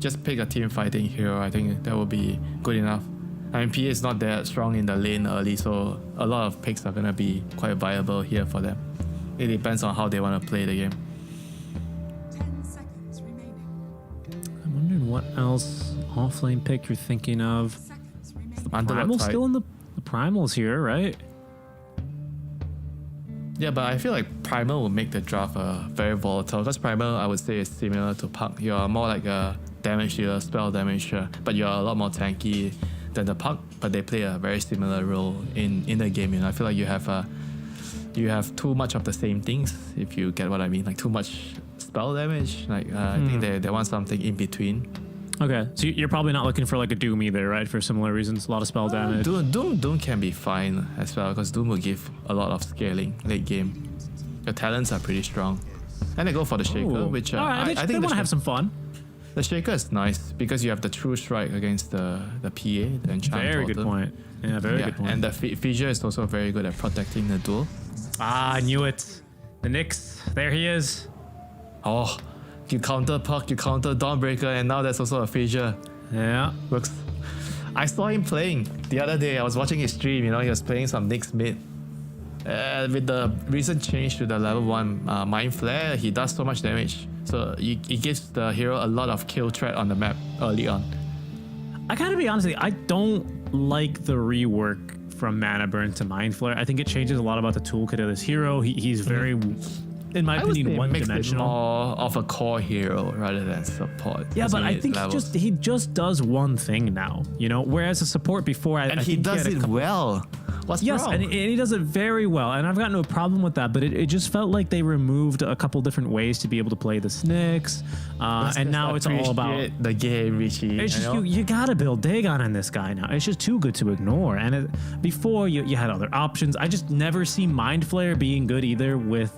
just pick a team fighting hero. I think that will be good enough. I mean, PA is not that strong in the lane early, so a lot of picks are going to be quite viable here for them. It depends on how they want to play the game. 10 seconds remaining. I'm wondering what else off-lane pick you're thinking of. Seconds remaining. Primal's still in the Primal's here, right? Yeah, but I feel like Primal will make the draft very volatile, because Primal, I would say, is similar to Puck. You're more like a damage dealer, spell damage, but you're a lot more tanky than the Puck, but they play a very similar role in the game. You know, I feel like you have too much of the same things, if you get what I mean, like too much spell damage. Like I think they want something in between. Okay, so you're probably not looking for like a Doom either, right? For similar reasons, a lot of spell damage. Doom can be fine as well, because Doom will give a lot of scaling late game. Your talents are pretty strong, and they go for the Shaker, which I think they want to have some fun. The Shaker is nice because you have the True Strike against the PA, the Enchant. Very good point. Yeah, very good point. And the Fissure is also very good at protecting the duel. Ah, I knew it. The Nyx, there he is. Oh, you counter Puck, you counter Dawnbreaker, and now there's also a Fissure. Yeah. Looks. I saw him playing the other day. I was watching his stream. You know, he was playing some Nyx mid. With the recent change to the level 1 Mind Flare, he does so much damage. So it gives the hero a lot of kill threat on the map early on. I gotta be honest with you, I don't like the rework from Mana Burn to Mind Flare. I think it changes a lot about the toolkit of this hero. He's very, in my opinion, one-dimensional. More of a core hero rather than support. Yeah, but I think he just does one thing now, you know. Whereas a support before, I think he does it well. What's wrong? And he does it very well, and I've got no problem with that. But it just felt like they removed a couple different ways to be able to play the Nyx, and now it's all about the game, Richie. It's just you gotta build Dagon on this guy now. It's just too good to ignore. And before you had other options. I just never see Mind Flare being good either with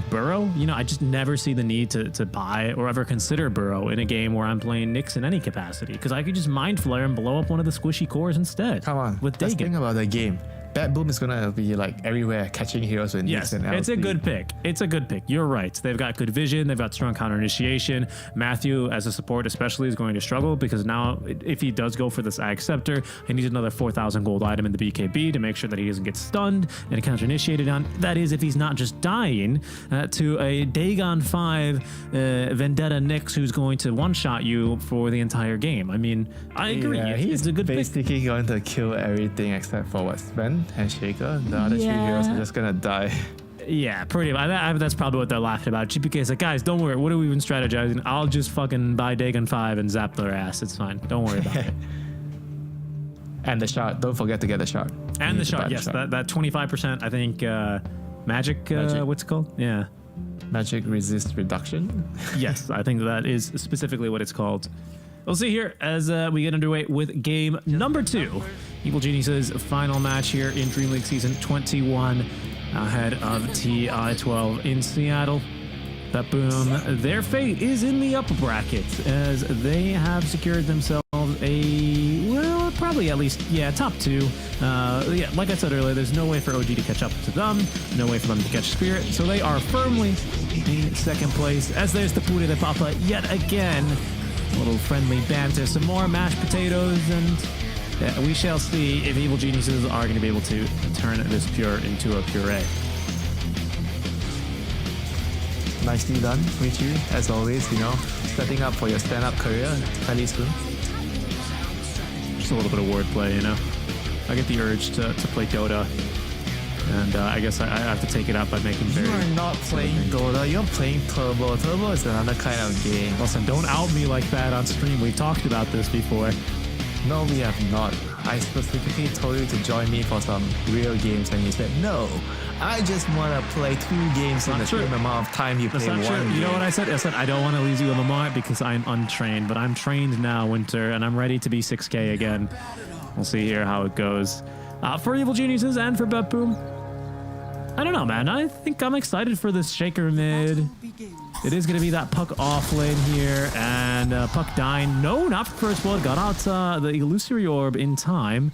Burrow. You know, I just never see the need to buy or ever consider Burrow in a game where I'm playing Nyx in any capacity, because I could just Mind Flare and blow up one of the squishy cores instead. Come on, with let's Dagon. think about the game. BTBOOM is gonna be like everywhere, catching heroes with Nyx and LC. It's a good pick. It's a good pick. You're right. They've got good vision. They've got strong counter initiation. Matthew, as a support especially, is going to struggle, because now if he does go for this Ag Scepter, he needs another 4,000 gold item in the BKB to make sure that he doesn't get stunned and counter initiated on. That is, if he's not just dying to a Dagon 5 Vendetta Nyx who's going to one-shot you for the entire game. I mean, I agree. Yeah, it's a good pick. Basically going to kill everything except for what, Sven and Shaker. The other three heroes are just gonna die. Yeah, pretty much. That's probably what they're laughing about. GPK is like, guys, don't worry. What are we even strategizing? I'll just fucking buy Dagon 5 and zap their ass. It's fine. Don't worry about it. And the shard. Don't forget to get the shard. And the shard, yes. That 25%, I think, magic, what's it called? Yeah. Magic resist reduction? Yes, I think that is specifically what it's called. We'll see here as we get underway with game number 2. Evil Genius's final match here in Dream League Season 21 ahead of TI12 in Seattle. BTBOOM, their fate is in the upper bracket as they have secured themselves a, well, probably at least, top 2. Yeah, like I said earlier, there's no way for OG to catch up to them, no way for them to catch Spirit, so they are firmly in second place as there's the Pure de Papa yet again. A little friendly banter, some more mashed potatoes, and we shall see if Evil Geniuses are going to be able to turn this pure into a puree. Nicely done, Richie, as always, you know, setting up for your stand-up career fairly soon. Just a little bit of wordplay, you know. I get the urge to play Dota, and I guess I have to take it up by making very... You are not playing Dota, you're playing Turbo. Turbo is another kind of game. Listen, don't out me like that on stream. We've talked about this before. No, we have not. I specifically told you to join me for some real games, and you said, no, I just want to play 2 games in the same amount of time you play one game. You know what I said? I said, I don't want to lose you on the mark because I'm untrained, but I'm trained now, Winter, and I'm ready to be 6K again. We'll see here how it goes. For Evil Geniuses and for BTBOOM, I don't know, man. I think I'm excited for this Shaker mid. It is going to be that Puck off lane here, and Puck dying. No, not for first blood. Got out the Illusory Orb in time.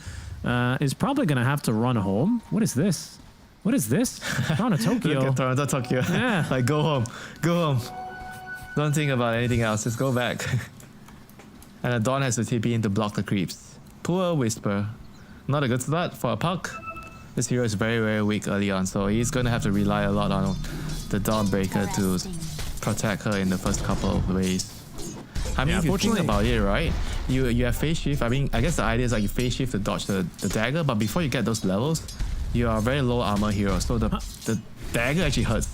Is probably going to have to run home. What is this? What is this? TORONTOTOKYO. Look at TORONTOTOKYO. Yeah. Like, go home. Go home. Don't think about anything else. Just go back. And the Dawn has to TP in to block the creeps. Poor Whisper. Not a good start for a puck. This hero is very, very weak early on, so he's going to have to rely a lot on the Dawnbreaker to protect her in the first couple of ways. I mean, if you think about it, right? You have phase shift. I mean, I guess the idea is like you phase shift to dodge the dagger, but before you get those levels, you are a very low armor hero, so the dagger actually hurts.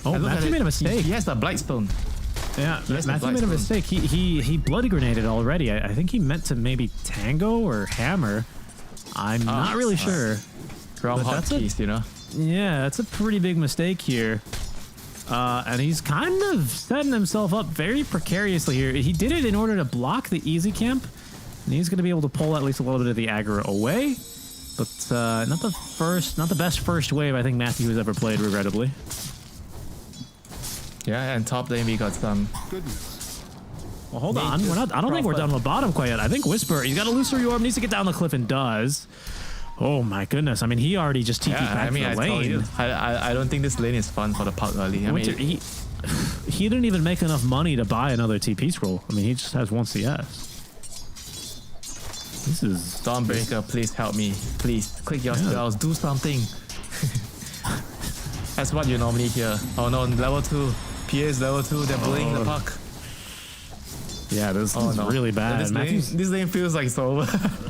Oh, Matthew made a mistake. He has the Blightstone. Yeah, Matthew made a mistake. He bloody grenaded already. I think he meant to maybe tango or hammer. I'm not really sure. Wrong hotkeys, you know? Yeah, that's a pretty big mistake here. And he's kind of setting himself up very precariously here. He did it in order to block the easy camp, and he's going to be able to pull at least a little bit of the aggro away. But not the best first wave I think Matthew has ever played, regrettably. Yeah, and top lane we got some. Well, hold on. I don't think we're done with bottom quite yet. I think Whisper, he's got a illusory orb, needs to get down the cliff and does. Oh my goodness. I mean, he already just TP'd back to the lane. I don't think this lane is fun for the puck early. I mean, he didn't even make enough money to buy another TP scroll. I mean, he just has one CS. This is... Dawnbreaker, please help me. Please, click your spells, do something. That's what you normally hear. Oh no, level 2. PA is level 2, they're bullying the puck. Yeah, this is really bad. This lane feels like it's over.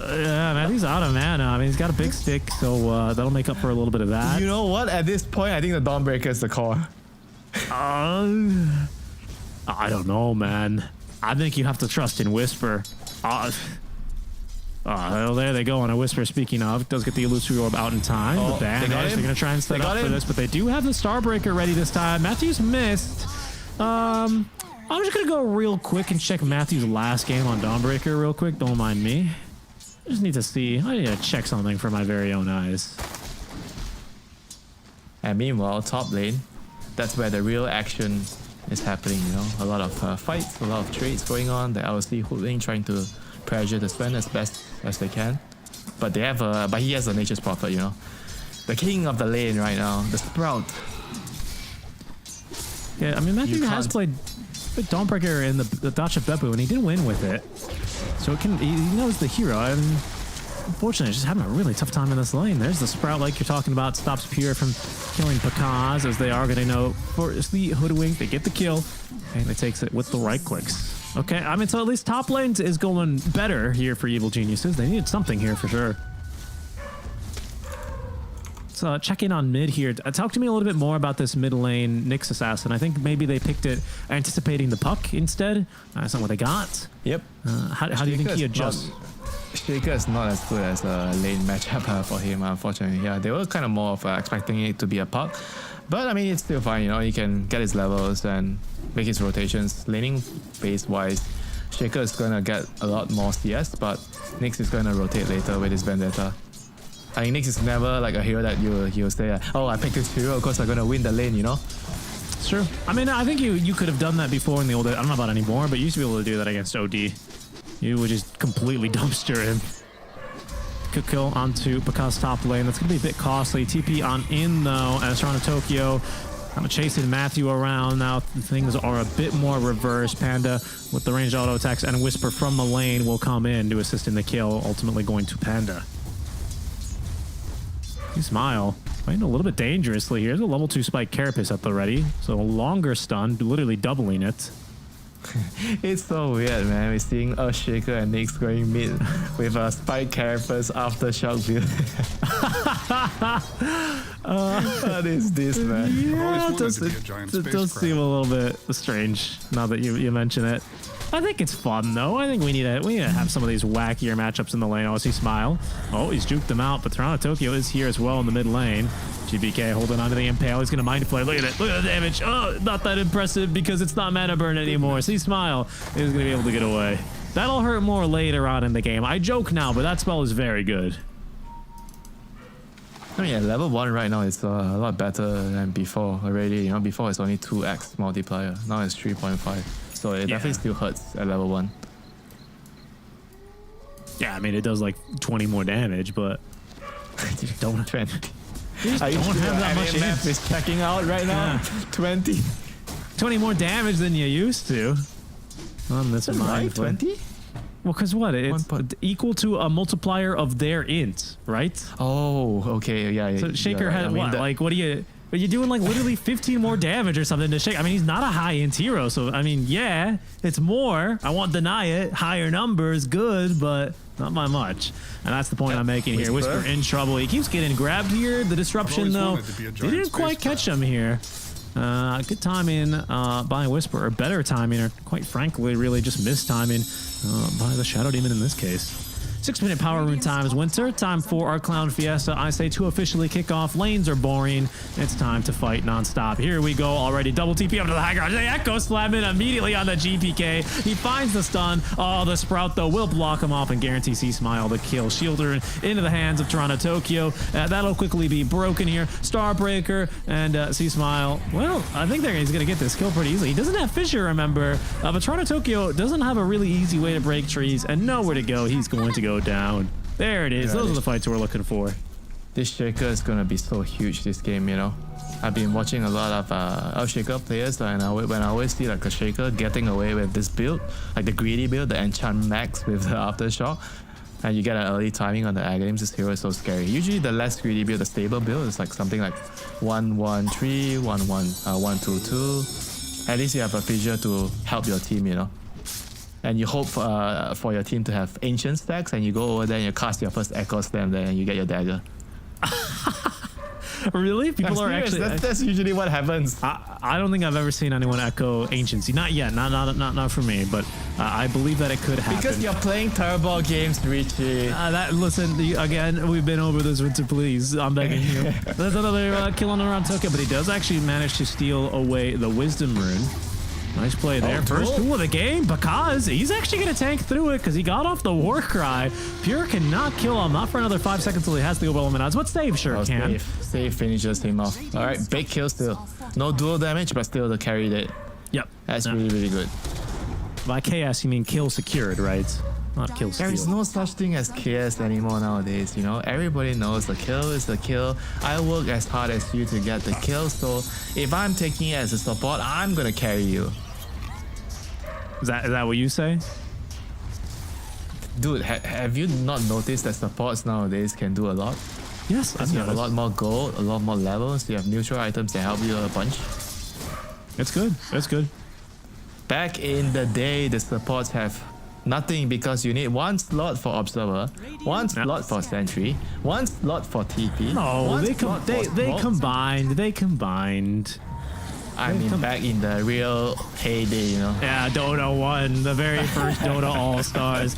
Yeah, Matthew's out of mana. I mean, he's got a big stick, so that'll make up for a little bit of that. You know what? At this point, I think the Dawnbreaker is the core. I don't know, man. I think you have to trust in Whisper. Well, there they go on a Whisper. Speaking of, does get the illusory orb out in time. The damage, they're going to try and set up for this, but they do have the Starbreaker ready this time. Matthew's missed. I'm just going to go real quick and check Matthew's last game on Dawnbreaker real quick. Don't mind me. I just need to see. I need to check something for my very own eyes. And meanwhile, top lane, that's where the real action is happening, you know. A lot of fights, a lot of trades going on. The LC holding, trying to pressure the Sven as best as they can. But they have but he has a Nature's Prophet, you know. The king of the lane right now, the Sprout. Yeah, I mean, Matthew has played Dawnbreaker in the Dacha Beppu, and he did win with it. So he knows the hero. And unfortunately, just having a really tough time in this lane. There's the Sprout, like you're talking about, stops Pure from killing Pakaz, as they are going to know. Force the Hoodwink, they get the kill, and it takes it with the right clicks. Okay, I mean, so at least top lane is going better here for Evil Geniuses. They needed something here for sure. So check in on mid here. Talk to me a little bit more about this mid lane Nyx Assassin. I think maybe they picked it anticipating the puck instead. That's not what they got. Yep. How do you think he adjusts? Shaker is not as good as a lane matchup for him, unfortunately. Yeah, they were kind of more of expecting it to be a puck. But I mean, it's still fine, you know. He can get his levels and make his rotations. Laning phase-wise, Shaker is going to get a lot more CS, but Nyx is going to rotate later with his Vendetta. I think Nyx is never like a hero that you'll say, oh, I picked this hero because I'm going to win the lane, you know? It's true. I mean, I think you could have done that before in the old days. I don't know about anymore, but you used to be able to do that against OD. You would just completely dumpster him. Good kill onto Pakaz's top lane. That's going to be a bit costly. TP on in, though, as TORONTOTOKYO I'm chasing Matthew around now. Things are a bit more reversed. Panda with the ranged auto attacks and Whisper from the lane will come in to assist in the kill, ultimately going to Panda. You smile. Playing a little bit dangerously here. There's a level 2 spike carapace at the ready. So a longer stun, literally doubling it. It's so weird, man. We're seeing a Shaker and Nyx going mid with a spike carapace after shock build. What is this, man? Yeah, it does seem a little bit strange now that you mention it. I think it's fun though. I think we need to have some of these wackier matchups in the lane. Oh, I see Smile. Oh, he's juked them out, but TORONTOTOKYO is here as well in the mid lane. GBK holding onto the Impale. He's going to Mind Flare. Look at it. Look at the damage. Oh, not that impressive because it's not mana burn anymore. See Smile is going to be able to get away. That'll hurt more later on in the game. I joke now, but that spell is very good. I mean, yeah, level 1 right now is a lot better than before already. You know, before it's only 2x multiplier. Now it's 3.5. So it definitely still hurts at level 1. Yeah, I mean, it does like 20 more damage, but you don't have that much. MF is checking out right now. 20. 20 more damage than you used to. On this Right, mind. 20? Well, because what? It's equal to a multiplier of their int, right? Oh, okay, yeah. So Shaker you're right. had I mean, what? that- Like, what are you doing like literally 15 more damage or something to Shaker? I mean, he's not a high int hero, so I mean, yeah, it's more. I won't deny it. Higher numbers, good, but not by much. And that's the point I'm making here. Whisper. Whisper in trouble. He keeps getting grabbed here. The disruption, though, wanted to be a they giant didn't quite catch spacecraft. him here. Good timing by Whisper, or better timing, or quite frankly, really just missed timing by the Shadow Demon in this case. 6-minute power rune time is winter. Time for our Clown Fiesta. I say to officially kick off. Lanes are boring. It's time to fight nonstop. Here we go already. Double TP up to the high ground. The Echo slamming immediately on the GPK. He finds the stun. Oh, the Sprout, though, will block him off and guarantee C-Smile the kill. Shielder into the hands of Toronto-Tokyo. That'll quickly be broken here. Starbreaker and C-Smile. Well, I think he's going to get this kill pretty easily. He doesn't have Fissure, remember. But Toronto-Tokyo doesn't have a really easy way to break trees and nowhere to go. He's going to go down. There it is. Those are the fights we're looking for. This Shaker is gonna be so huge this game, you know. I've been watching a lot of Shaker players, and when I always see like a Shaker getting away with this build, like the greedy build, the enchant max with the aftershock, and you get an early timing on the Aghanim, this hero is so scary. Usually the less greedy build, the stable build, is like something like 1-1-3, 1-1-2-2. At least you have a fissure to help your team, you know. And you hope for your team to have ancient stacks, and you go over there and you cast your first Echo Slam there and you get your dagger. Really? People are Serious, actually... that's usually what happens. I don't think I've ever seen anyone echo Anciency. Not yet. Not for me. But I believe that it could happen. Because you're playing turbo games, Richie. Listen, again, we've been over this, Winter. Please, I'm begging you. There's another kill on around Tokyo, but he does actually manage to steal away the Wisdom Rune. Nice play there. First duel of the game, because he's actually going to tank through it because he got off the war cry. Pure cannot kill him. Not for another 5 seconds till he has the overwhelming odds. But Save sure can. Save finishes him off. All right, big kill still. No dual damage, but still the carry it. Yep. That's really, really good. By KS, you mean kill secured, right? Not kill There is steal. no such thing as KS anymore nowadays, you know. Everybody knows the kill is the kill. I work as hard as you to get the kill, so if I'm taking it as a support, I'm going to carry you. Is that what you say? Dude, have you not noticed that supports nowadays can do a lot? Yes, You have a lot more gold, a lot more levels. You have neutral items that help you a bunch. It's good. It's good. Back in the day, the supports have nothing because you need one slot for Observer, one slot for Sentry, one slot for TP. No, one they slot for Vault. combined. They combined. I mean, back in the real heyday, you know. Yeah, Dota 1, the very first Dota All-Stars.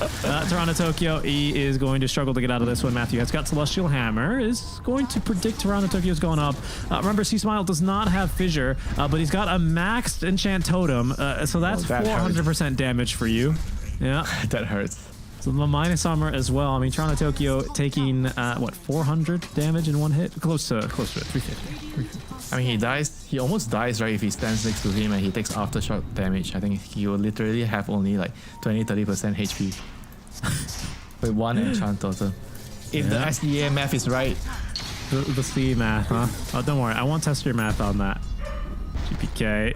Toronto-Tokyo, he is going to struggle to get out of this one. Matthew has got Celestial Hammer, is going to predict Toronto-Tokyo's going up. Remember, C-Smile does not have Fissure, but he's got a maxed Enchant Totem, so that's that 400% damage for you. Yeah. That hurts. So the minus armor as well. I mean, Toronto-Tokyo taking, 400 damage in one hit? Close to it, 350. I mean, he almost dies, right? If he stands next to him and he takes aftershock damage. I think he will literally have only like 20-30% HP with one enchant totem. If the SEA math is right. The C math, huh? Oh, don't worry. I won't test your math on that. GPK.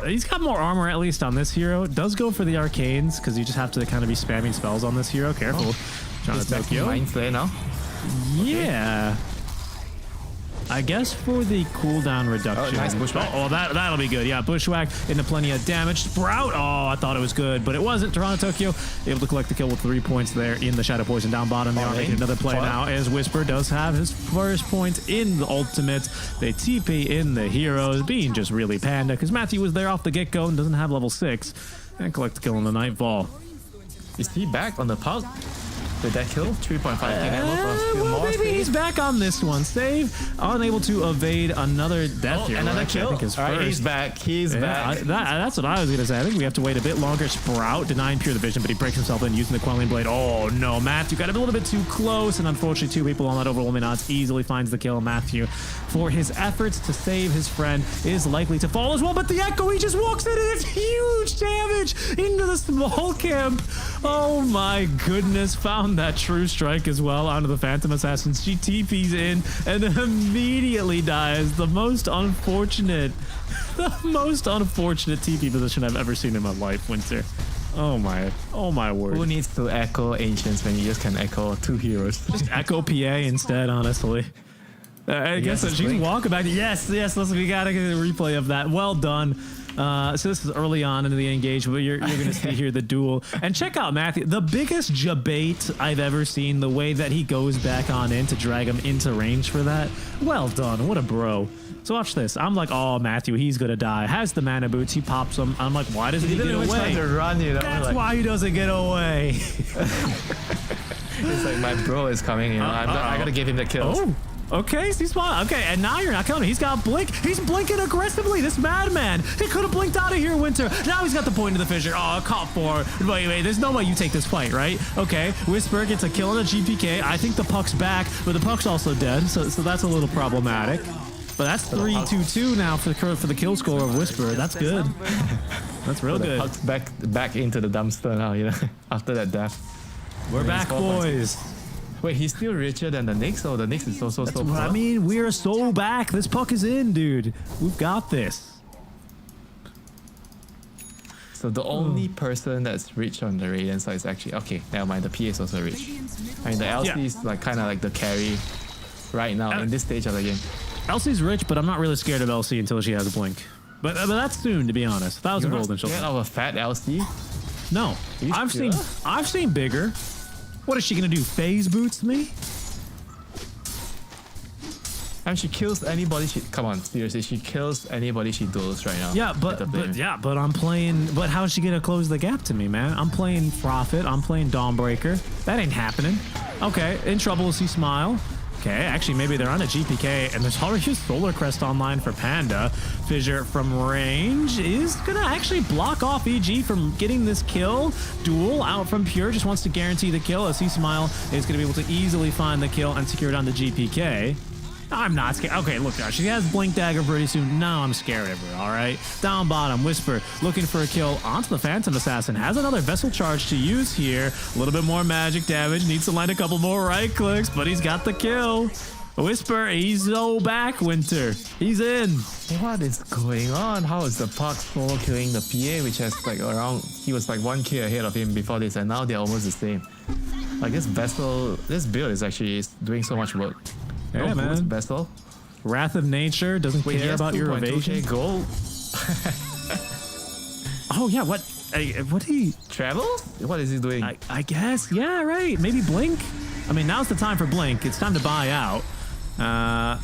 He's got more armor, at least on this hero. Does go for the arcanes, because you just have to kind of be spamming spells on this hero. Careful. Toronto-Tokyo. Mind Flare now. Yeah. I guess for the cooldown reduction. Oh, nice bushwhack. Oh, that'll be good. Yeah, bushwhack into plenty of damage. Sprout. Oh, I thought it was good, but it wasn't. Toronto-Tokyo able to collect the kill with 3 points there in the Shadow Poison down bottom. They are making another play now as Whisper does have his first point in the ultimate. They TP in the heroes, being just really panda because Matthew was there off the get-go and doesn't have level 6. And collect the kill in the Nightfall. Is he back on the puck? Did that kill? 3.5k level for Maybe he's back on this one. Save, unable to evade another death here. Another Actually, kill. I think is All right, first. he's back. He's back. That's what I was going to say. I think we have to wait a bit longer. Sprout denying Pure the Vision, but he breaks himself in using the Quelling Blade. Oh no, Matthew got a little bit too close, and unfortunately 2 people on that overwhelming odds easily finds the kill. Matthew, for his efforts to save his friend, is likely to fall as well, but the Echo, he just walks in and it's huge damage into the small camp. Oh my goodness, found that true strike as well onto the Phantom Assassins. She TPs in and immediately dies. The most unfortunate The most unfortunate TP position I've ever seen in my life, Winter. Oh my word. Who needs to echo ancients when you just can echo 2 heroes? Just echo PA instead, honestly. I guess it's she's Blink. walking back. Yes, listen, we gotta get a replay of that. Well done. So this is early on into the engagement. You're gonna see here the duel. And check out Matthew, the biggest jabate I've ever seen, the way that he goes back on in to drag him into range for that. Well done, what a bro. So watch this. I'm like, oh, Matthew, he's gonna die. Has the mana boots, he pops them. I'm like, why doesn't he get didn't even try away? to run, you know? That's like, why he doesn't get away. It's like my bro is coming, you know. I gotta give him the kills. Oh, okay, he's fine. Okay, and now you're not killing him. He's got blink. He's blinking aggressively. This madman. He could have blinked out of here, Winter. Now he's got the point of the fissure. Oh, caught for. Wait. There's no way you take this fight, right? Okay, Whisper gets a kill on a GPK. I think the puck's back, but the puck's also dead, so that's a little problematic. But that's 3-2-2 now for the kill score of Whisper. That's good. That's real good. Puck's back into the dumpster now, you know. After that death. We're back, boys. Wait, he's still richer than the Knicks, or the Knicks is so That's poor? what I mean. We're so back. This puck is in, dude. We've got this. So the only person that's rich on the Radiant side is actually okay. Never mind. The PA is also rich. Radiant's middle I mean, the tower LC is like kind of like the carry right now in this stage of the game. LC's rich, but I'm not really scared of LC until she has a blink. But that's soon, to be honest. 1,000 You're gold not and she'll. scared of a fat LC? No, you sure? I've seen bigger. What is she gonna do? Phase boots me? I mean, she kills anybody. Come on, seriously, she kills anybody she duels right now. Yeah, but I'm playing. But how's she gonna close the gap to me, man? I'm playing Prophet. I'm playing Dawnbreaker. That ain't happening. Okay, in trouble is he Smile. Okay, actually, maybe they're on a GPK, and there's already a Solar Crest online for Panda. Fissure from range is gonna actually block off EG from getting this kill. Duel out from Pure just wants to guarantee the kill, as C-Smile is gonna be able to easily find the kill and secure it on the GPK. I'm not scared. Okay, look, she has Blink Dagger pretty soon. Now I'm scared of her, all right? Down bottom, Whisper looking for a kill onto the Phantom Assassin. Has another Vessel Charge to use here. A little bit more magic damage. Needs to land a couple more right clicks, but he's got the kill. Whisper, he's so back, Winter. He's in. What is going on? How is the puck solo killing the PA, which has like around, he was like 1k ahead of him before this, and now they're almost the same. Like this build is actually doing so much work. Yeah, man. Boost, Vessel. Wrath of Nature doesn't care about your evasion. Gold. Oh yeah, what he Travel? What is he doing? I guess, yeah, right. Maybe Blink. I mean, now's the time for Blink. It's time to buy out. I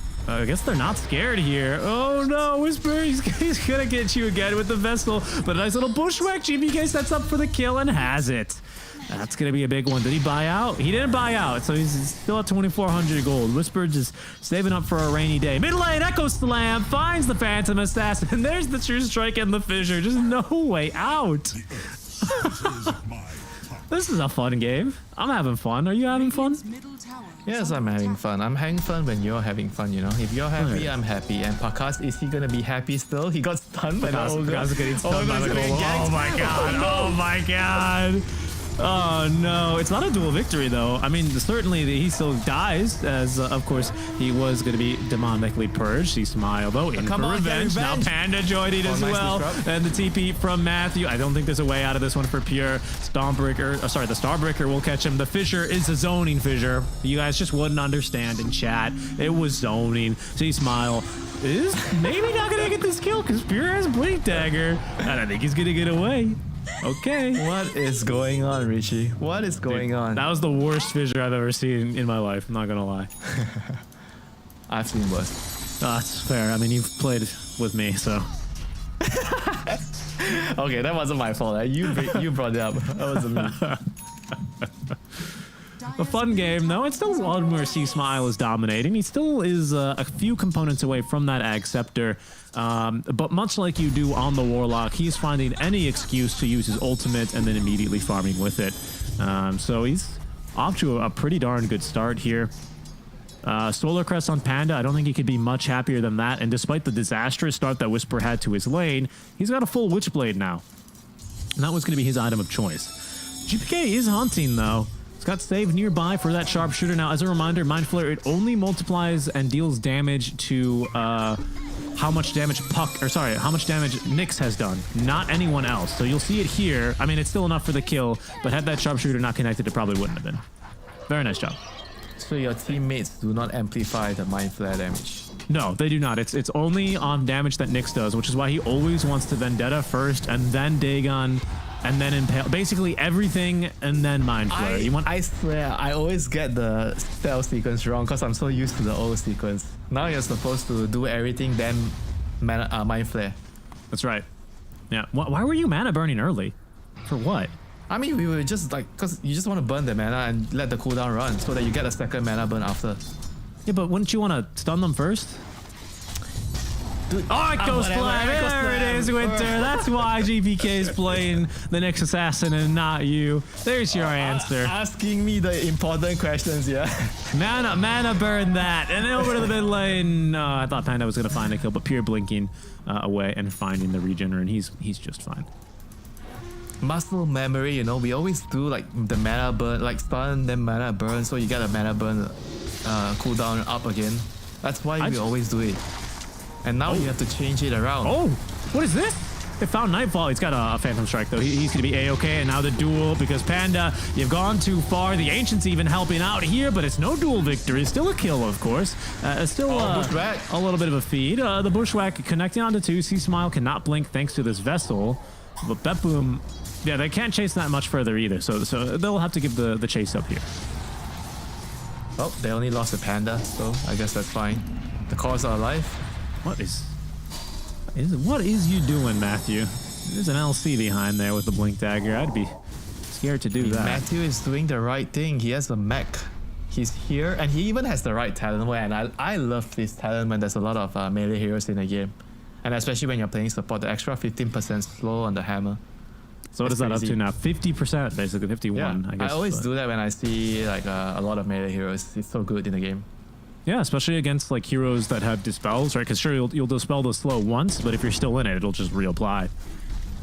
guess they're not scared here. Oh no, Whisper, he's gonna get you again with the Vessel. But a nice little bushwhack. GBK sets up for the kill and has it. That's gonna be a big one. Did he buy out? He didn't buy out, so he's still at 2,400 gold. Whisper just saving up for a rainy day. Mid lane, Echo Slam finds the Phantom Assassin. And there's the True Strike and the Fissure. Just no way out. This is a fun game. I'm having fun. Are you having fun? Radiant's middle tower Yes, I'm having fun. I'm having fun when you're having fun, you know. If you're happy, I'm happy. And Pakas, is he gonna be happy still? He got stunned by the ogre. Pakas getting stunned by the he's gonna goal. get ganked. Oh my god. Oh my god. Oh no, it's not a dual victory though. I mean, certainly he still dies, as of course he was going to be demonically purged. He smiled though, in for revenge. Now Panda joined it as well, disrupt. And the TP from Matthew. I don't think there's a way out of this one for Pure. Stormbreaker, the Starbreaker will catch him. The Fissure is a zoning Fissure. You guys just wouldn't understand in chat. It was zoning. See, Smile is maybe not going to get this kill because Pure has Blink Dagger, and I think he's going to get away. Okay. What is going on, Richie? What is going on? That was the worst Fissure I've ever seen in my life. I'm not gonna lie. I've seen worse. That's fair. I mean, you've played with me, so. Okay, that wasn't my fault. You brought it up. That wasn't me. A fun game, though. It's still one where C-Smile is dominating. He still is a few components away from that Ag Scepter. But much like you do on the Warlock, he's finding any excuse to use his ultimate and then immediately farming with it. So he's off to a pretty darn good start here. Solar Crest on Panda, I don't think he could be much happier than that. And despite the disastrous start that Whisper had to his lane, he's got a full Witchblade now. And that was going to be his item of choice. GPK is hunting, though. He's got save nearby for that sharpshooter. Now, as a reminder, Mind Flare, it only multiplies and deals damage to how much damage how much damage Nyx has done, not anyone else. So you'll see it here. I mean, it's still enough for the kill, but had that sharpshooter not connected, it probably wouldn't have been. Very nice job. So your teammates do not amplify the mind flare damage. No, they do not. It's only on damage that Nyx does, which is why he always wants to Vendetta first, and then Dagon, and then Impale. Basically everything, and then Mind Flare. I swear, I always get the spell sequence wrong because I'm so used to the old sequence. Now you're supposed to do everything, then Mind Flare. That's right. Yeah. Why were you mana burning early? For what? I mean, we were just like, because you just want to burn the mana and let the cooldown run so that you get a second mana burn after. Yeah, but wouldn't you want to stun them first? Dude, oh, it goes fly. There it is, Winter. That's why GPK is playing the next assassin and not you. There's your answer. Asking me the important questions, yeah. Mana burn that. And then over to the mid lane. No, I thought Panda was going to find a kill, but pure blinking away and finding the regen, and he's just fine. Muscle memory, you know, we always do like the mana burn, like stun, then mana burn, so you get a mana burn cooldown up again. That's why we always do it. And now you have to change it around. Oh, what is this? They found Nightfall. He's got a Phantom Strike though. He's going to be A-okay. And now the duel, because Panda, you've gone too far. The Ancient's even helping out here, but it's no duel victory. Still a kill, of course. Still Bushwhack. A little bit of a feed. The Bushwhack connecting onto 2. C-Smile cannot blink thanks to this Vessel. But BTBOOM, yeah, they can't chase that much further either. So they'll have to give the chase up here. Oh, they only lost the Panda, so I guess that's fine. The cores are alive. What is you doing, Matthew? There's an LC behind there with the blink dagger. I'd be scared to do that. Matthew is doing the right thing. He has a mech. He's here, and he even has the right talent. And I love this talent when there's a lot of melee heroes in the game, and especially when you're playing support. The extra 15% slow on the hammer. So what is that up to now? 50%, basically 51. Yeah, I guess. I always do that when I see like a lot of melee heroes. It's so good in the game. Yeah, especially against like heroes that have dispels, right? Because sure, you'll dispel the slow once, but if you're still in it, it'll just reapply.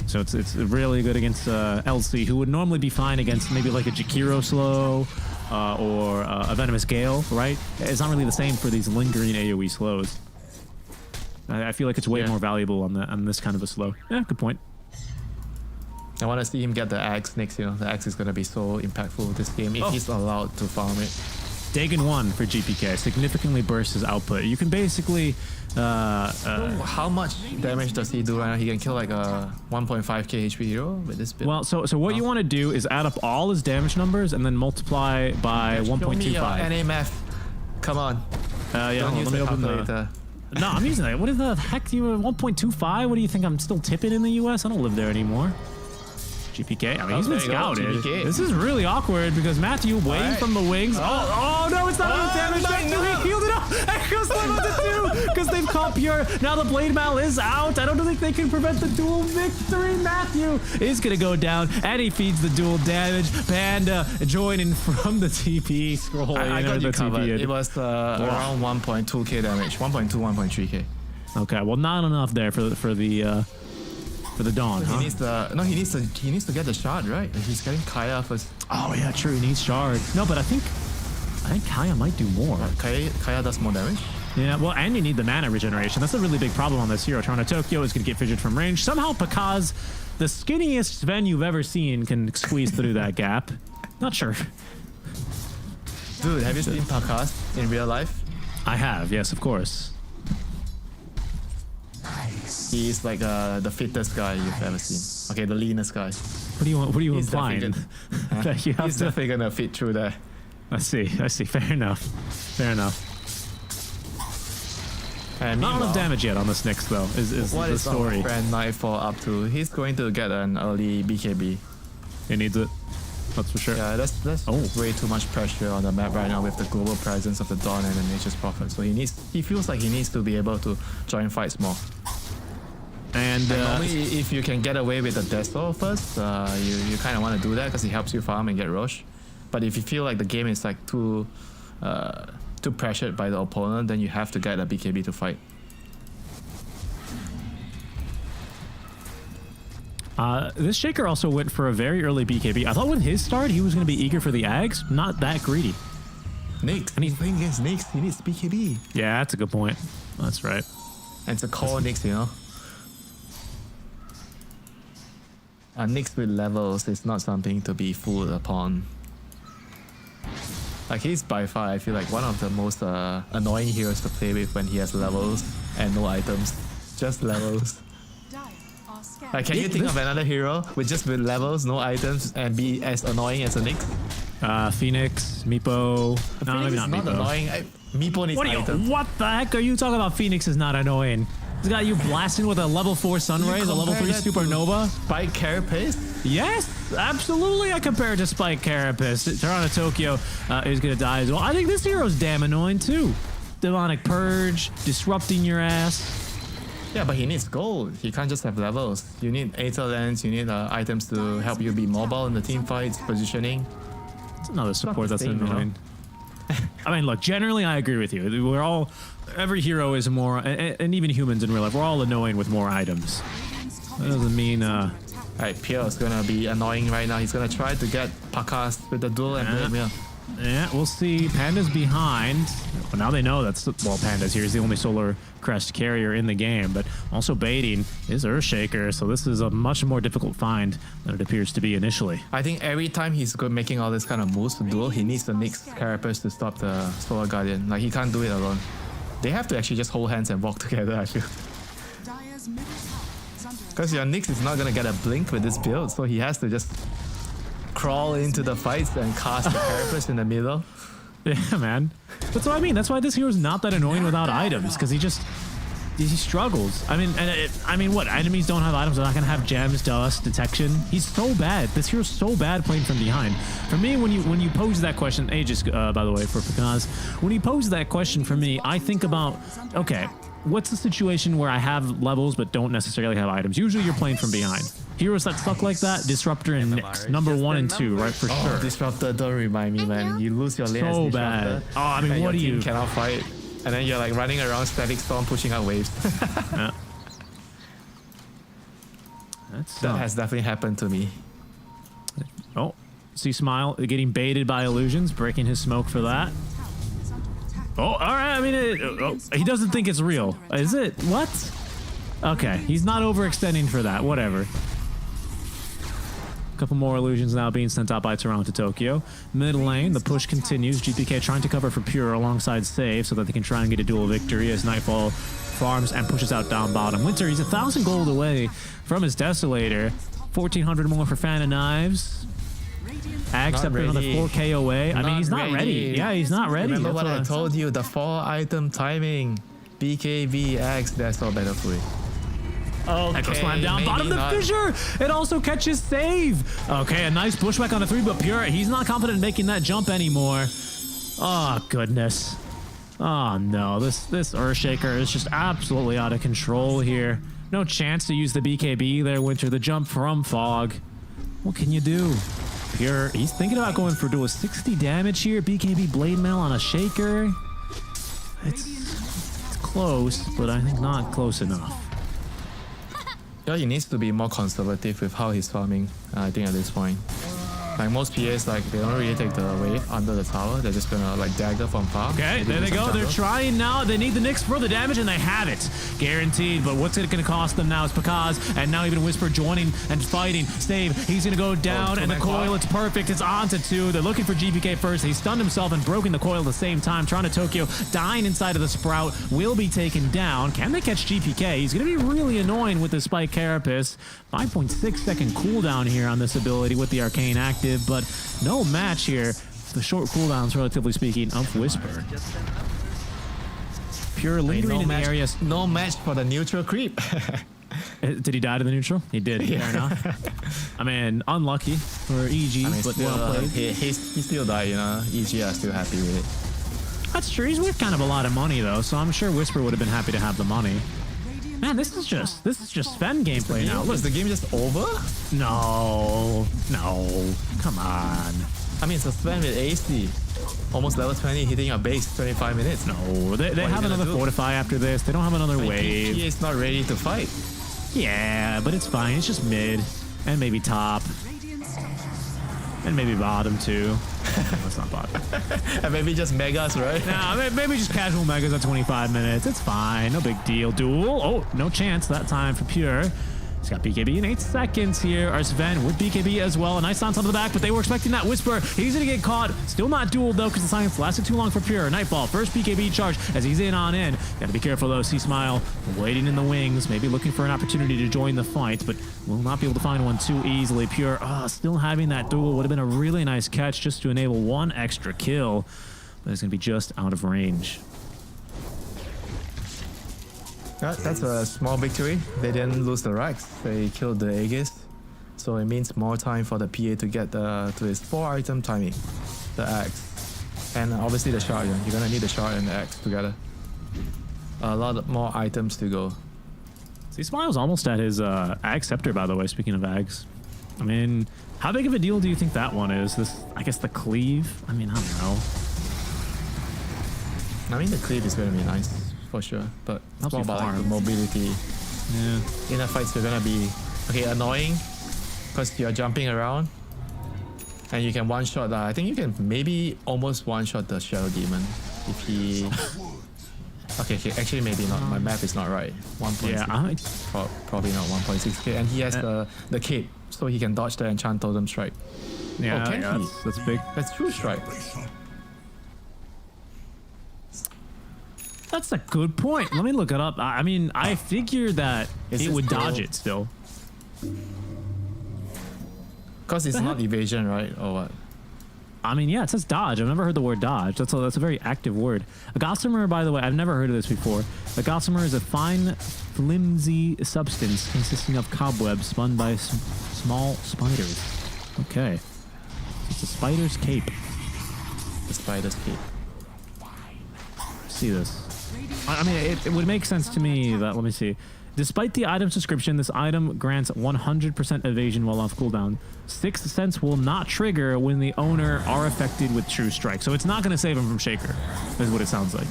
So it's really good against LC, who would normally be fine against maybe like a Jakiro slow or a Venomous Gale, right? It's not really the same for these lingering AoE slows. I feel like it's way more valuable on this kind of a slow. Yeah, good point. I want to see him get the axe next. You know, the axe is going to be so impactful this game if he's allowed to farm it. Dagon 1 for GPK significantly bursts his output. You can basically how much damage does he do right now? He can kill like a 1.5k HP hero with this build. Well, so what you want to do is add up all his damage numbers and then multiply by 1.25. NA math. Come on. Yeah, Don't use let me the open calculator. No, I'm using that. What the heck do you 1.25? What do you think? I'm still tipping in the US? I don't live there anymore. GPK. I mean, he's been scouted. This is really awkward because Matthew waiting from the wings. Oh no, it's not enough damage. Matthew, he healed it up. And goes down to 2 because they've caught Pure. Now the Blade Mal is out. I don't think they can prevent the duel victory. Matthew is going to go down and he feeds the duel damage. Panda joining from the TP scroll. I got you covered. It was around 1.2k damage. 1.2, 1.3k. Okay, well, not enough there for the Dawn, huh? He needs to get the shard, right? He's getting Kaya first. Oh yeah, true. He needs shard. No, but I think Kaya might do more. Kaya does more damage. Yeah, well, and you need the mana regeneration. That's a really big problem on this hero. TORONTOTOKYO is going to get fidget from range. Somehow Pakaz, the skinniest Sven you've ever seen, can squeeze through that gap. Not sure. Dude, have you seen Pakaz in real life? I have, yes, of course. He's like the fittest guy you've ever seen. Okay, the leanest guy. What do you implying? He's definitely gonna fit through there. I see. Fair enough. And not enough damage yet on the Nyx though. Is what the is story? Our friend Nightfall up to? He's going to get an early BKB. He needs it. That's for sure. Yeah, that's way too much pressure on the map right now with the global presence of the Dawn and the Nature's Prophet. So he feels like he needs to be able to join fights more. And normally, if you can get away with the Deathfall first, you kind of want to do that because it helps you farm and get Roche. But if you feel like the game is like too pressured by the opponent, then you have to get a BKB to fight. This Shaker also went for a very early BKB. I thought with his start, he was going to be eager for the Ags. Not that greedy. Nyx. And he's playing against Nyx. He needs BKB. Yeah, that's a good point. That's right. And to call Nyx, you know. Nyx with levels is not something to be fooled upon. Like, he's by far, I feel like, one of the most annoying heroes to play with when he has levels and no items. Just levels. Dire are scared. Like, can you think of another hero with levels, no items, and be as annoying as a Nyx? Phoenix, Meepo. No, maybe not not Meepo. annoying. Meepo needs items. What the heck are you talking about? Phoenix is not annoying. He's got you blasting with a level 4 Sunrise, a level 3 Supernova. Spike Carapace? Yes, absolutely. I compare it to Spike Carapace. TORONTOTOKYO is going to die as well. I think this hero's damn annoying too. Demonic Purge, disrupting your ass. Yeah, but he needs gold. He can't just have levels. You need Aether Lens, you need items to help you be mobile in the team fights, positioning. It's another support that's thing, you know? annoying. I mean, look, generally I agree with you. We're all, every hero is more, and even humans in real life, we're all annoying with more items. That doesn't mean, Alright, Pierre is gonna be annoying right now. He's gonna try to get Pakas with the duel and blame, yeah. yeah, we'll see. Panda's behind. Well, now they know that's, well, Panda's here. He's the only Solar Crest carrier in the game, but also baiting is Earthshaker, so this is a much more difficult find than it appears to be initially. I think every time he's good making all this kind of moves to duel, he needs the Nyx Carapace to stop the Solar Guardian. Like, he can't do it alone. They have to actually just hold hands and walk together, I feel. Dire's middle tower is under Because your Nyx is not gonna get a blink with this build, so he has to just crawl into the fights and cast the Carapace in the middle. Yeah, man. That's what I mean. That's why this hero's not that annoying without items, because he struggles. I mean, and what? Enemies don't have items. They're not gonna have gems, dust, detection. He's so bad. This hero's so bad playing from behind. For me, when you pose that question, Aegis, by the way, for Pakaz, when you pose that question for me, I think about, okay, what's the situation where I have levels but don't necessarily have items? Usually you're playing from behind. Heroes that suck like that, Disruptor and Nyx, number 1 and 2, right, for sure. Disruptor, don't remind me, man. You lose your lane as So Disruptor. bad. Oh, I mean, and what your do team you... cannot fight. And then you're like running around Static Storm pushing out waves. Yeah. That's That has definitely happened to me. Oh, see Smile getting baited by illusions, breaking his smoke for that. Oh, all right. I mean, he doesn't think it's real. Is it? What? Okay, he's not overextending for that. Whatever. Couple more illusions now being sent out by TORONTOTOKYO. Mid lane, the push continues. GPK trying to cover for Pure alongside Save so that they can try and get a dual victory as Nightfall farms and pushes out down bottom. Winter, he's 1,000 gold away from his Desolator. 1,400 more for Fan of Knives. Axe up another 4K away. I mean, he's not ready. Yeah, he's not ready. Remember what I That's told you? The 4-item timing. BKB, Axe, that's all better for it. Echo Slam down bottom the fissure. It also catches Save. Okay, a nice pushback on the 3, but Pure, he's not confident in making that jump anymore. Oh, goodness. Oh, no. This Earthshaker is just absolutely out of control here. No chance to use the BKB there, Winter. The jump from Fog. What can you do? Pure, he's thinking about going for dual 60 damage here. BKB Blade Mail on a Shaker. It's close, but I think not close enough. Yeah, he needs to be more conservative with how he's farming, I think, at this point. Like most PAs, like they don't really take the wave under the tower. They're just gonna like dagger from far. Okay, there they go. They're trying now. They need the Nyx for the damage, and they have it. Guaranteed. But what's it going to cost them now is Pakaz, and now even Whisper joining and fighting. Save. He's going to go down, and the coil, it's perfect. It's on to 2. They're looking for GPK first. He stunned himself and broken the coil at the same time. TORONTOTOKYO dying inside of the Sprout will be taken down. Can they catch GPK? He's going to be really annoying with the Spike Carapace. 5.6 second cooldown here on this ability with the Arcane active, but no match here. The short cooldowns, relatively speaking, of Whisper. Pure lingering in the area. No match for the neutral creep. Did he die to the neutral? He did. Yeah. Fair enough. I mean, unlucky for EG, I mean, but still, well played. he still died, you know. EG are still happy with it. That's true. He's worth kind of a lot of money though, so I'm sure Whisper would have been happy to have the money. Man, this is just Sven gameplay now. Look, Is the game just over? no, come on. I mean, it's a Sven with AC. Almost level 20, hitting your base 25 minutes. No, they What are you have gonna another do? Fortify after this. They don't have another PA wave. is not ready to fight. Yeah, but it's fine. It's just mid and maybe top Radiant's and maybe bottom too. That's not bot. And maybe just megas, right? Nah, maybe just casual megas at 25 minutes. It's fine. No big deal. Duel. Oh, no chance that time for Pure. He's got BKB in 8 seconds here. Our Sven with BKB as well. A nice silence on the back, but they were expecting that Whisper. He's going to get caught. Still not dueled, though, because the silence lasted too long for Pure. Nightfall, first BKB charge as he's in on in. Got to be careful, though. C-Smile waiting in the wings, maybe looking for an opportunity to join the fight, but will not be able to find one too easily. Pure, still having that duel would have been a really nice catch just to enable one extra kill, but it's going to be just out of range. That's a small victory. They didn't lose the Rex. They killed the Aegis. So it means more time for the PA to get to his 4-item timing. The Axe. And obviously the shotgun. You're gonna need the shotgun and the Axe together. A lot more items to go. See, Smile's almost at his Ag Scepter, by the way, speaking of Ags. I mean, how big of a deal do you think that one is? I guess the Cleave? I mean, I don't know. I mean, the Cleave is gonna be nice. For sure, but it's more about like, the mobility. Yeah. In the fights, you're gonna be annoying because you're jumping around, and you can one-shot. I think you can maybe almost one-shot the Shadow Demon if he. Okay, actually maybe not. My map is not right. 1.6. Yeah, probably not 1.6k, and he has the cape, so he can dodge the Enchant Totem Strike. Yeah, that's big. That's True Strike. That's a good point. Let me look it up. I mean, I figured that it would dodge it still. Because it's not evasion, right? Or what? I mean, yeah, it says dodge. I've never heard the word dodge. That's a very active word. A gossamer, by the way, I've never heard of this before. A gossamer is a fine, flimsy substance consisting of cobwebs spun by small spiders. Okay. It's a spider's cape. The spider's cape. See this. I mean, it would make sense to me that, let me see. Despite the item's description, this item grants 100% evasion while off cooldown. Sixth Sense will not trigger when the owner are affected with True Strike. So it's not going to save him from Shaker, is what it sounds like.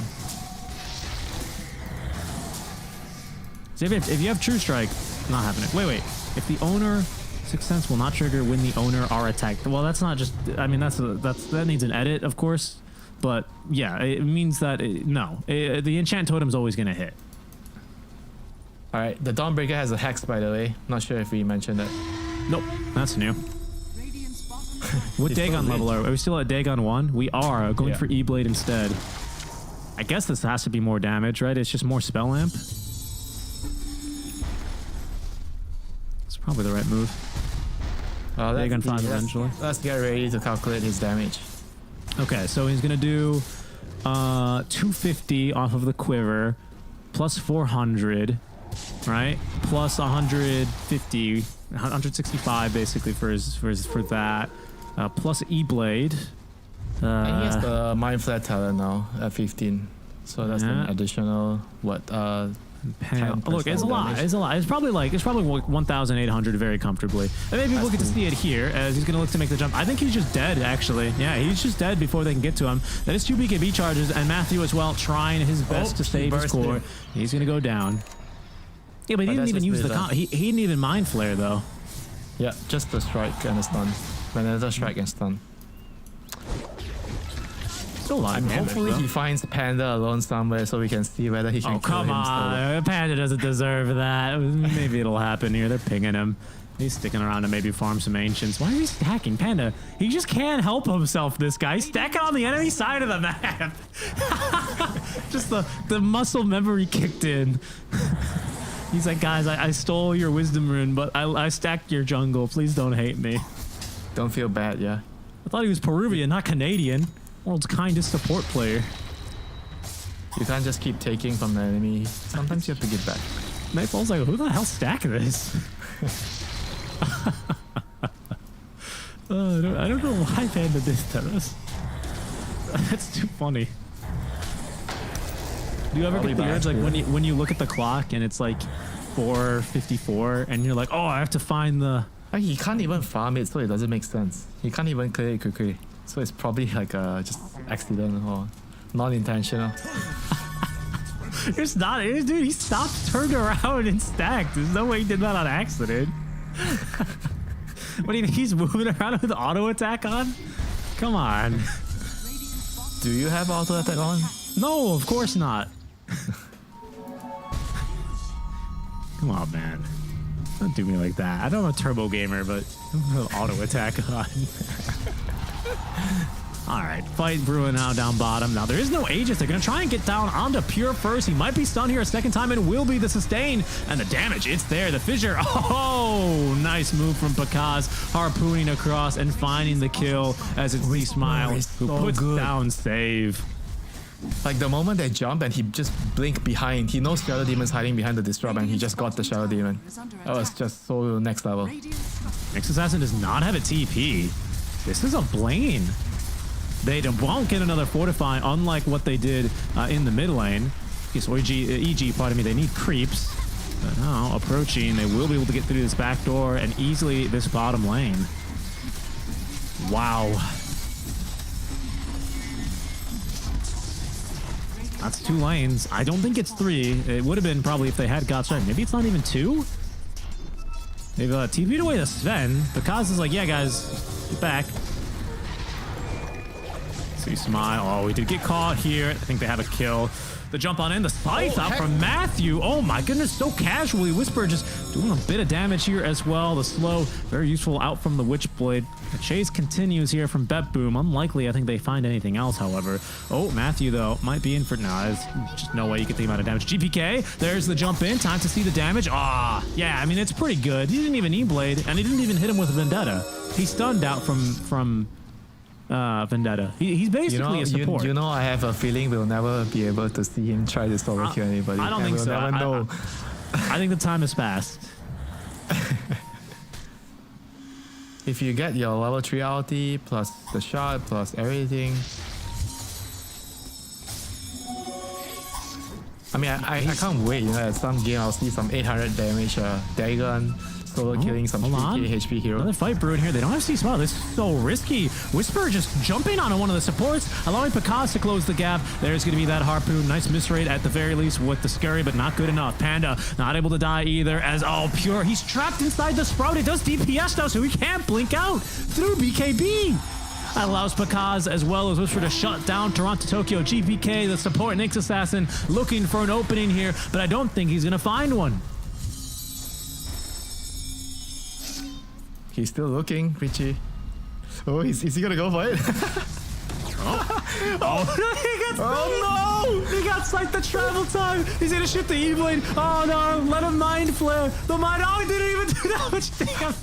So if you have True Strike, not happening. Wait. If the owner, Sixth Sense will not trigger when the owner are attacked. Well, that's not just, I mean, that needs an edit, of course. But yeah, it means that the enchant totem's always gonna hit. All right, the Dawnbreaker has a hex, by the way. Not sure if we mentioned it. Nope, that's new. What Dagon level are we? Are we still at Dagon 1? We are going for E-Blade instead. I guess this has to be more damage, right? It's just more spell amp. It's probably the right move. Dagon 5 eventually. Let's get ready to calculate his damage. Okay, so he's gonna do 250 off of the quiver, plus 400, right? Plus 150, 165 basically for that. Plus E-Blade. And he has the Mind Flare talent now at 15, so that's an additional what? Look, it's a lot. It's a lot. It's probably 1,800 very comfortably. And maybe we'll get to see it here as he's going to look to make the jump. I think he's just dead, actually. Yeah, he's just dead before they can get to him. That is 2 BKB charges, and Matthew as well trying his best to save his core. He's going to go down. Yeah, but he didn't even use the he didn't even Mind Flare, though. Yeah, just the strike and the stun. Another strike and stun. Hopefully he finds Panda alone somewhere so we can see whether he can kill him. Oh, come on. Panda doesn't deserve that. Maybe it'll happen here. They're pinging him. He's sticking around to maybe farm some Ancients. Why are you stacking Panda? He just can't help himself, this guy. He's stacking on the enemy side of the map. Just the muscle memory kicked in. He's like, guys, I stole your Wisdom Rune, but I stacked your jungle. Please don't hate me. Don't feel bad, yeah. I thought he was Peruvian, not Canadian. World's kindest support player. You can't just keep taking from the enemy. Sometimes you have to give back. Nightfall's like, who the hell stacked this? I don't know why Panda did this. That's too funny. Do you ever get the urge, like when you look at the clock and it's like 4:54 and you're like, oh, I have to find the... He can't even farm it, so it doesn't make sense. He can't even clear it quickly. So it's probably like just accident or non-intentional. It's not, dude. He stopped, turned around, and stacked. There's no way he did that on accident. What do you think? He's moving around with auto attack on? Come on. Do you have auto attack on? No, of course not. Come on, man. Don't do me like that. I know I'm a turbo gamer, but auto attack on. All right, fight brewing now down bottom. Now there is no Aegis. They're gonna try and get down onto Pure first. He might be stunned here a second time and will be the sustain. And the damage, it's there. The fissure. Oh, nice move from Pakaz, harpooning across and finding the kill as it's Lee Smile who puts down save. Like the moment they jump and he just blink behind, he knows Shadow Demon's hiding behind the Disrupt and he just got the Shadow Demon. That was just so next level. Next Assassin does not have a TP. This is a Blaine. They won't get another Fortify, unlike what they did in the mid lane. Yes, EG, pardon me, they need creeps. But now, approaching, they will be able to get through this back door and easily this bottom lane. Wow. That's 2 lanes. I don't think it's 3. It would have been probably if they had God Strike. Maybe it's not even 2? They've TP'd away to Sven. Because is like, yeah, guys, get back. See Smile. Oh, we did get caught here. I think they have a kill. The jump on in. The scythe out from Matthew. Oh my goodness, so casually. Whisper just doing a bit of damage here as well. The slow, very useful out from the Witchblade. The chase continues here from BTBOOM. Unlikely, I think they find anything else, however. Oh, Matthew, though, might be in for... Nah, there's just no way you get the amount of damage. GPK, there's the jump in. Time to see the damage. Ah, yeah, I mean, it's pretty good. He didn't even E-Blade, and he didn't even hit him with a Vendetta. He stunned out from Vendetta. He's basically a support. You know, I have a feeling we'll never be able to see him try to solo kill anybody. I don't think we'll so. Never know. I think the time has passed. If you get your level 3 ulti plus the shot plus everything, I mean, I can't wait. You know, at some game I'll see some 800 damage Dagon solo killing some 3k HP hero. Another fight brewing here. They don't have C-Smile. This is so risky. Whisper just jumping on one of the supports, allowing Pakaz to close the gap. There's going to be that harpoon. Nice miss rate at the very least with the scurry, but not good enough. Panda not able to die either as Pure. He's trapped inside the Sprout. It does DPS though, so he can't blink out through BKB. That allows Pakaz as well as Whisper to shut down TORONTOTOKYO. GPK, the support Nyx Assassin, looking for an opening here, but I don't think he's going to find one. He's still looking, Richie. Oh, is he gonna go for it? Oh no! He got psyched the travel time. He's gonna shoot the E-Blade. Oh no! Let him mind flare. The mind. Oh, he didn't even do that much damage.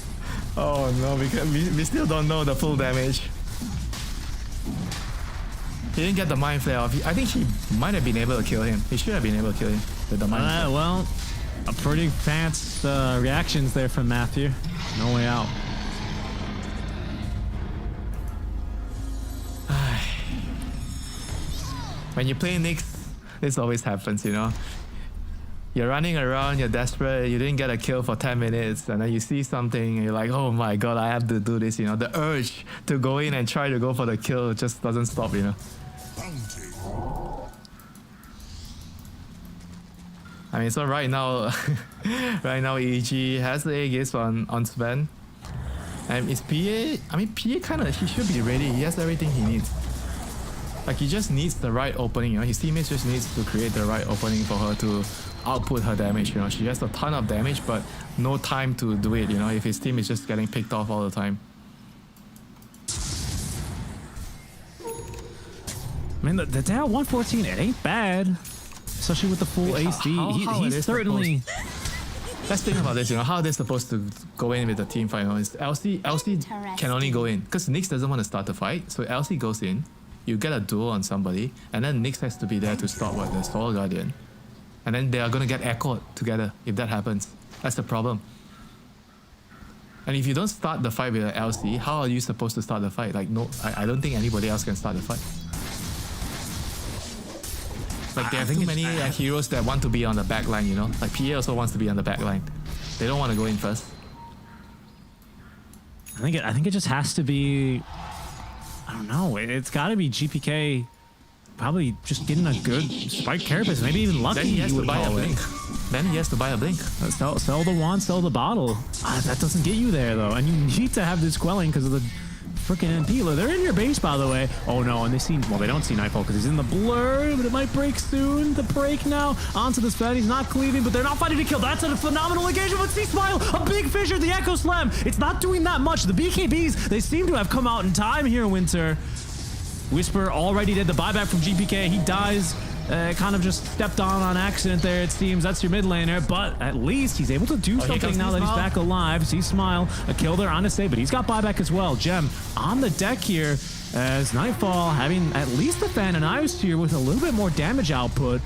Oh no! Because we still don't know the full damage. He didn't get the mind flare off. I think he might have been able to kill him. He should have been able to kill him with the mind flare. Well, a pretty fast reactions there from Matthew. No way out. When you play Nyx, this always happens, you know. You're running around, you're desperate, you didn't get a kill for 10 minutes, and then you see something, and you're like, oh my god, I have to do this, you know. The urge to go in and try to go for the kill just doesn't stop, you know. I mean, so right now, EG has the Aegis on Sven. And is PA, I mean, PA he should be ready. He has everything he needs. Like, he just needs the right opening, you know. His teammates just needs to create the right opening for her to output her damage, you know. She has a ton of damage, but no time to do it, you know, if his team is just getting picked off all the time. I mean, the Dow 114, it ain't bad. Especially with the full AC. He's certainly... Let's think about this, you know, how they're supposed to go in with the team fight. You know, LC can only go in, because Nyx doesn't want to start the fight, so LC goes in. You get a duel on somebody, and then Nyx has to be there to stop the Soul Guardian. And then they are going to get echoed together if that happens. That's the problem. And if you don't start the fight with an LC, how are you supposed to start the fight? Like, no, I don't think anybody else can start the fight. Like, there are too many heroes that want to be on the back line, you know? Like, PA also wants to be on the back line. They don't want to go in first. I think it just has to be... I don't know. It's got to be GPK probably just getting a good spike carapace, maybe even lucky. Then he has to buy a blink. Then he has to buy a blink. Sell the wand, sell the bottle. That doesn't get you there, though. And you need to have this quelling because of the freaking MP. They're in your base, by the way. Oh no, and they see, well, they don't see Nightfall because he's in the blur, but it might break soon. The break now onto the Sven. He's not cleaving, but they're not fighting to kill. That's a phenomenal engagement with C-Smile. A big fissure, the Echo Slam. It's not doing that much. The BKBs, they seem to have come out in time here, Winter. Whisper already did the buyback from GPK. He dies. Kind of just stepped on accident there, it seems. That's your mid laner, but at least he's able to do something now that he's back alive. See Smile, a kill there on his save, but he's got buyback as well. Gem on the deck here as Nightfall having at least the Fan and Iris here with a little bit more damage output.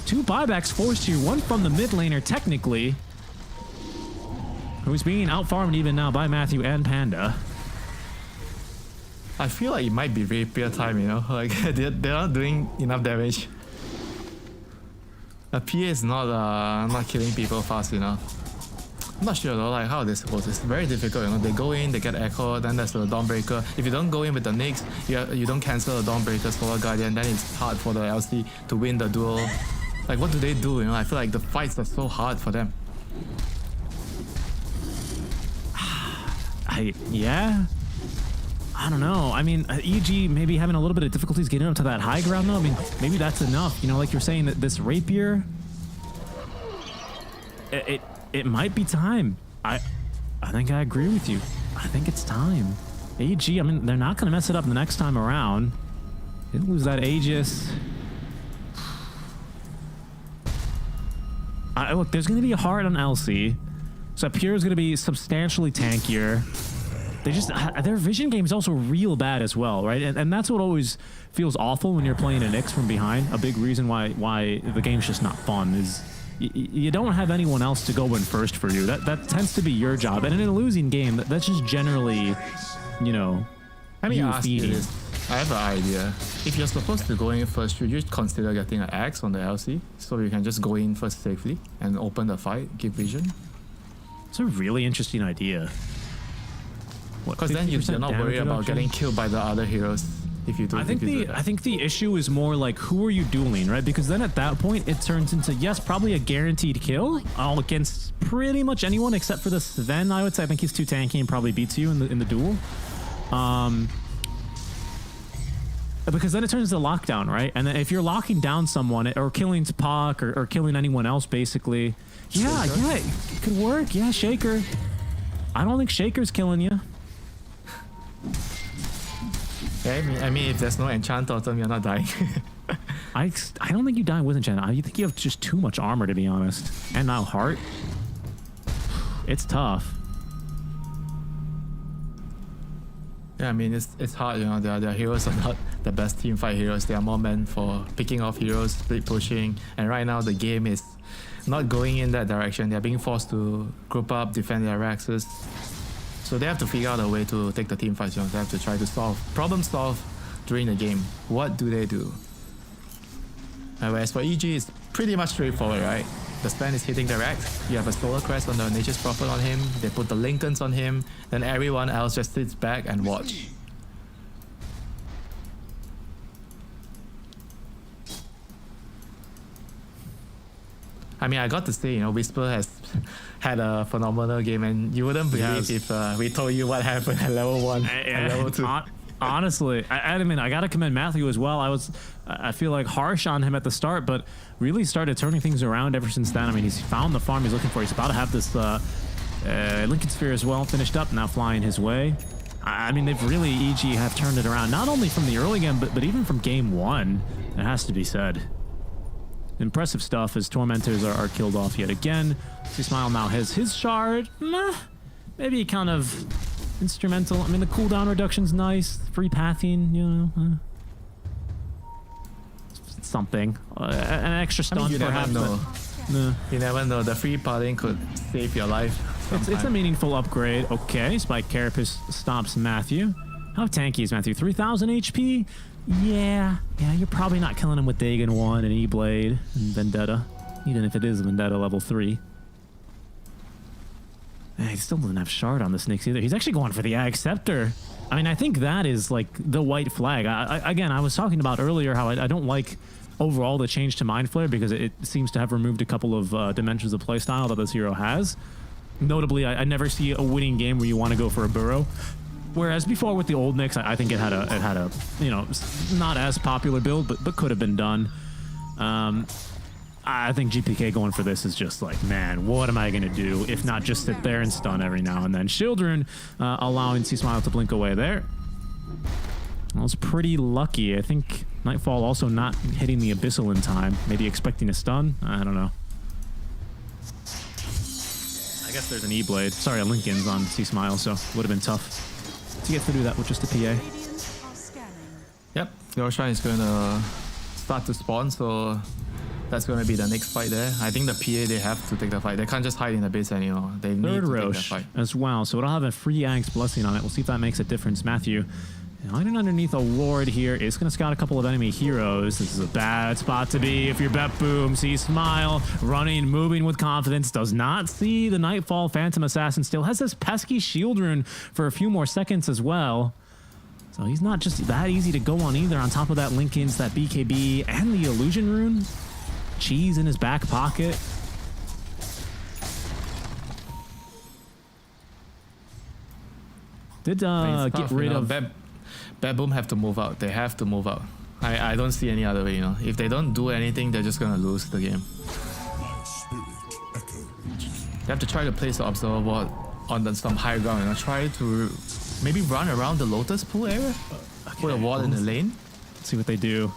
2 buybacks forced here, one from the mid laner technically, who's being out-farmed even now by Matthew and Panda. I feel like it might be rapier time, you know? Like, they're not doing enough damage. A PA is not killing people fast enough. I'm not sure though, like how they're supposed to. It's very difficult, you know. They go in, they get Echo, then there's the Dawnbreaker. If you don't go in with the Nyx, you don't cancel the Dawnbreaker, Solar Guardian, then it's hard for the LC to win the duel. Like, what do they do, you know? I feel like the fights are so hard for them. Yeah? I don't know. I mean, EG maybe having a little bit of difficulties getting up to that high ground though. I mean, maybe that's enough. You know, like you're saying, that this rapier, it might be time. I think I agree with you. I think it's time. AG, I mean, they're not going to mess it up the next time around. Didn't lose that Aegis. Look, there's going to be a hard on LC. So Pure is going to be substantially tankier. They just, their vision game is also real bad as well, right? And that's what always feels awful when you're playing an Nyx from behind. A big reason why the game's just not fun is you don't have anyone else to go in first for you. That tends to be your job. And in a losing game, that's just generally, you know, Let me you ask you feeding. this. I have an idea. If you're supposed to go in first, should you consider getting an axe on the LC so you can just go in first safely and open the fight, give vision? It's a really interesting idea. Because then you're not worried about getting killed by the other heroes if you do. I think the issue is more like, who are you dueling, right? Because then at that point it turns into, yes, probably a guaranteed kill all against pretty much anyone except for the Sven. I would say I think he's too tanky and probably beats you in the duel. Because then it turns into lockdown, right? And then if you're locking down someone or killing Tupac or killing anyone else, basically, yeah, it could work. Yeah, Shaker. I don't think Shaker's killing you. Yeah, I mean, if there's no enchant totem, you're not dying. I don't think you die with enchant. I think you have just too much armor, to be honest. And now heart. It's tough. Yeah, I mean, it's hard, you know. Their heroes are not the best team fight heroes. They are more meant for picking off heroes, split pushing. And right now, the game is not going in that direction. They're being forced to group up, defend their axes. So they have to figure out a way to take the team fights. You know, they have to try to problem solve during the game. What do they do? Whereas for EG, it's pretty much straightforward, right? The Sven is hitting the racks. You have a Solar Crest on the Nature's Prophet on him. They put the Lincolns on him. Then everyone else just sits back and watch. I mean, I got to say, you know, Whisper has had a phenomenal game, and you wouldn't believe if we told you what happened at level 1 and level 2. Honestly, I mean, I gotta commend Matthew as well. I feel like harsh on him at the start, but really started turning things around ever since then. I mean, he's found the farm he's looking for. He's about to have this Lincoln Sphere as well finished up, now flying his way. I mean, they've really, EG have turned it around, not only from the early game, but even from game 1. It has to be said. Impressive stuff as Tormentors are killed off yet again. C-Smile now has his shard. Maybe kind of instrumental. I mean, the cooldown reduction's nice. Free pathing, you know. Something. An extra stun, I mean, you perhaps. never know. No. You never know. The free pathing could save your life. It's a meaningful upgrade. Okay, Spike Carapace stops Matthew. How tanky is Matthew? 3,000 HP? Yeah, you're probably not killing him with Dagon 1 and E-Blade and Vendetta, even if it is Vendetta level 3. He still doesn't have Shard on the Snakes either. He's actually going for the Ag Scepter. I mean, I think that is like the white flag. Again, I was talking about earlier how I don't like overall the change to Mind Flare because it seems to have removed a couple of dimensions of playstyle that this hero has. Notably, I never see a winning game where you want to go for a burrow. Whereas before with the old Knicks, I think it had a you know, not as popular build, but could have been done. I think GPK going for this is just like, man, what am I going to do if not just sit there and stun every now and then? Children allowing C-Smile to blink away there. I was pretty lucky. I think Nightfall also not hitting the Abyssal in time. Maybe expecting a stun? I don't know. I guess there's an E-Blade. Sorry, a Lincoln's on C-Smile, so would have been tough to get to do that with just a PA. Radiant are scanning. Yep, Yoroshan is going to start to spawn, so that's going to be the next fight there. I think the PA, they have to take the fight. They can't just hide in the base anymore. They need Third to take the Roche fight. as well, so it'll have a free Axe Blessing on it. We'll see if that makes a difference. Matthew hiding underneath a ward here is going to scout a couple of enemy heroes. This is a bad spot to be if you're BTBOOM. See Smile running, moving with confidence. Does not see the Nightfall Phantom Assassin. Still has this pesky shield rune for a few more seconds as well. So he's not just that easy to go on either. On top of that, Lincoln's, that BKB, and the illusion rune. Cheese in his back pocket. Did get rid of... BTBOOM have to move out. They have to move out. I don't see any other way, you know. If they don't do anything, they're just gonna lose the game. They have to try to place the observer ward on some high ground, you know. Try to maybe run around the Lotus Pool area. Put a wall in the lane. Let's see what they do.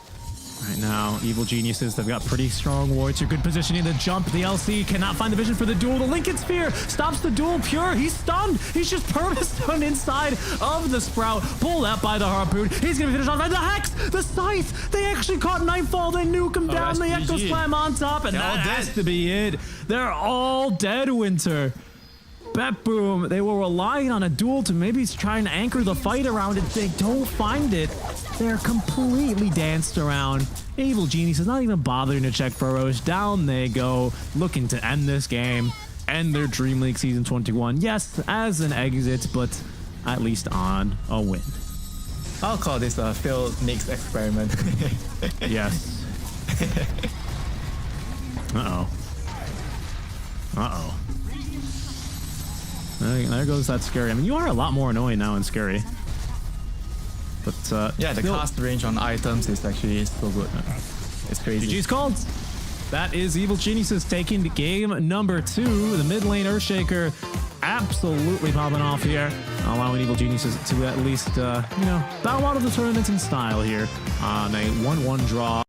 Right now, Evil Geniuses, they've got pretty strong wards. You're good positioning to jump. The LC cannot find the vision for the duel. The Lincoln Sphere stops the duel. Pure, he's stunned. He's just perma-stunned inside of the Sprout. Pulled out by the Harpoon. He's going to finish off by the Hex, the Scythe. They actually caught Nightfall. They nuke him down. The Echo Slam on top, and that has to be it. They're all dead, Winter. BTBOOM, they were relying on a duel to maybe try and anchor the fight around it. They don't find it. They're completely danced around. Evil Genius is not even bothering to check Burrows. Down they go, looking to end this game, end their Dream League Season 21. Yes, as an exit, but at least on a win. I'll call this a failed Knicks experiment. Yes. Uh-oh. Uh-oh. There goes that Scary. I mean, you are a lot more annoying now in Scary. But, yeah, the cast range on items is actually so good. It's crazy. GG's called. That is Evil Geniuses taking the game number 2. The mid lane Earthshaker absolutely popping off here, allowing Evil Geniuses to at least, you know, bow out of the tournament in style here on a 1-1 draw.